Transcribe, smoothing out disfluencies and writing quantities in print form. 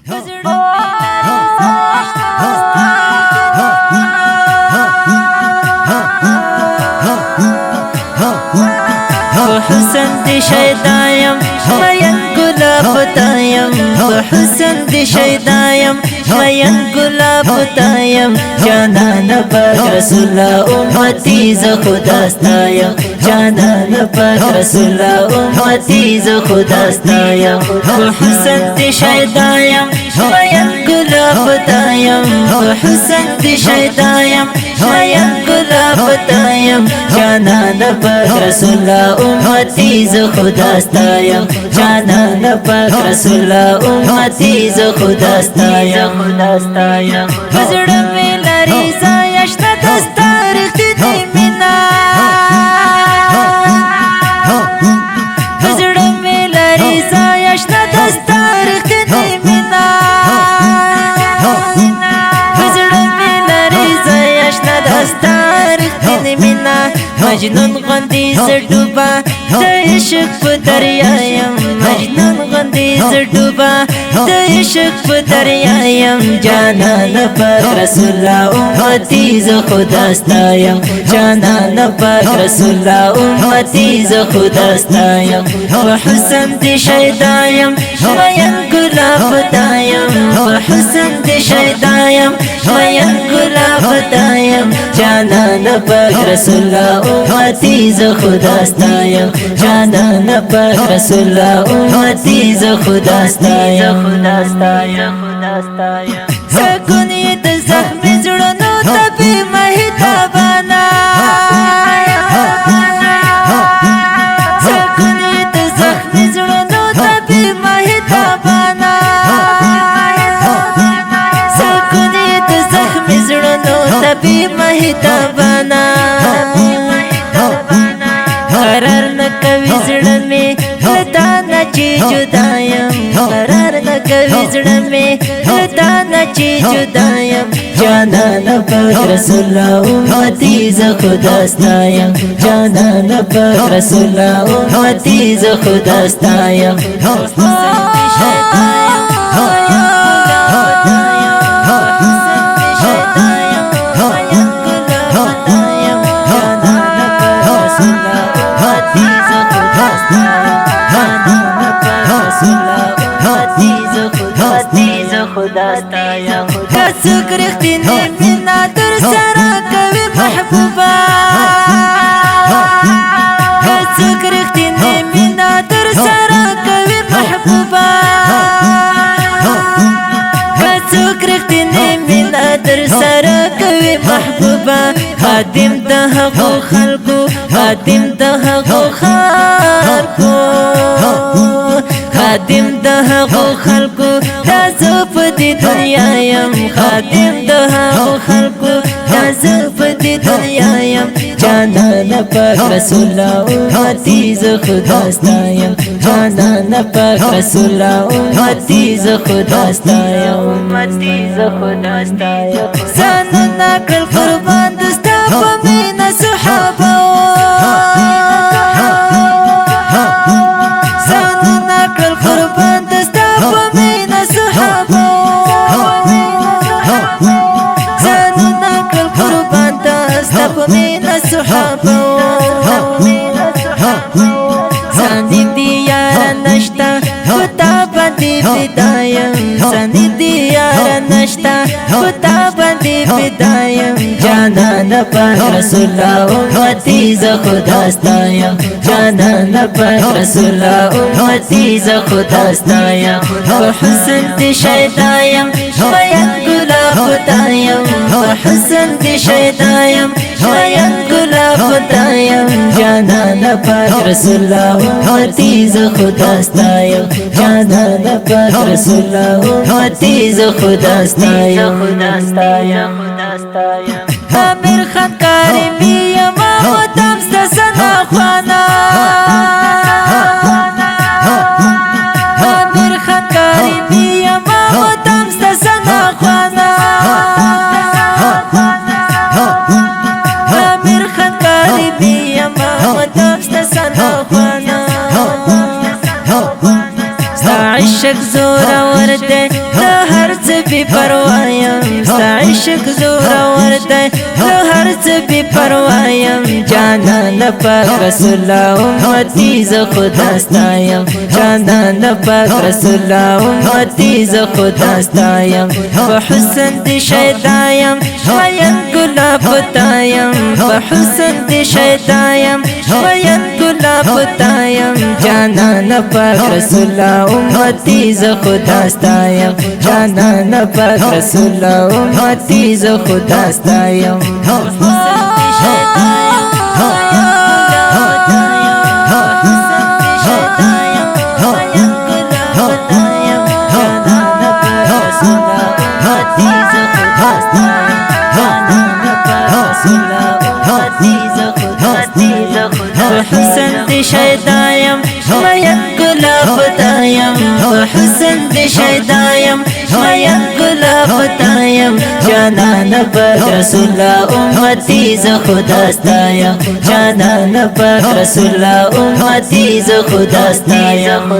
حسن دی شیدایم مین گلاب تایم حسن دی شیدایم مین گلاب تایم جانان پاک رسول امتی ز خداستایم جانان پاک رسول امتی ز خداستایم حسن دی شیدایم مین گلاب تایم حسن دی شیدایم مین گلاب تایم جانان پاک رسول امتی ز خداستایم جانان پاک رسول امتی ز خداستایم بزړه مې لري زایشته دستا رښتینې مینا بزړه مې لري زایشته دستا رښتینې مینا بزړه مې لري زایشته دستا رښتینې مینا مجنون غوندې زه ډوبه د عشق په دریا یم مجنون غوندې زه ډوبه د عشق په دریا یم جانان پاک رسول امتی زه خداستایم جانان پاک رسول امتی زه خداستایم حسن دی شیدایم مین گلاب تایم حسن دی شیدایم مین گلاب تایم جانان پاک رسول امتی ز خداستایم جانان پاک رسول امتی ز خداستایم سکونی د زخمی زړونو ته بې مهربانه سکونی د زخمی زړونو ته بې مهربانه سکونی د زخمی زړونو ته بې مهربانه قرار نه کوي زړه مې له تا نه چې جدا یم قرار نه کوي زړه مې له تا نه چې جدا یم جانان پاک رسول امتی زه خداستایم جانان پاک رسول امتی زه خداستایم کڅوک رښتینې مینا در سره کوي محبوبه کڅوک رښتینې مینا در سره کوي محبوبه کڅوک رښتینې مینا در سره کوي محبوبه خادم د هغو خلکو خادم د هغو خلکو خادم د هغو خلکو دا زه په دې دنیا یم خادم د هغو خلکو دا زه په دې دنیا یم جانان پاک رسول امتی زه خداستایم جانان پاک رسول امتی زه خداستایم ځانونه کړل قربان د ستا په مینه صحابه ځانونه کړل قربان د ستا په مینه صحابه ځانونه کړل قربان د ستا په مینه صحابه ځانې دې یاره نشته په تا باندې فدا یم ځانې دې یاره نشته په تا باندې فدا یم جانان پاک رسول امتی زه خداستایم جانان پاک رسول امتی زه خداستایم حسن دی شیدایم مین گلاب تایم حسن دی شیدایم مین گلاب تایم جانان پاک رسول امتی زه خداستایم جانان پاک رسول امتی زه خداستایم امیر خان کریمی یما مدام ستا سنا خوانا امیر خان کریمی یما مدام ستا سنا خوانا امیر خان کریمی یما مدام ستا سنا خوانا ستا عشق زورور دی بی پروایم ستا عشق زور ورده نو هر څه بی پروایم جانان پاک رسول الله امتی ز خدا ستایم جانان پاک رسول الله امتی ز خدا ستایم په حسن دی شیدایم وین گلاب تایم په حسن دی شیدایم وین گلاب تایم جانان پاک رسول الله امتی ز خدا ستایم جانان پاک رسول الله امتی ز خدا ستایم حسن دی شیدایم مین گلاب تایم حسن دی شیدایم مین گلاب تایم جانان پاک رسول الله امتی ز خدا ستایم جانان پاک رسول الله امتی ز خدا ستایم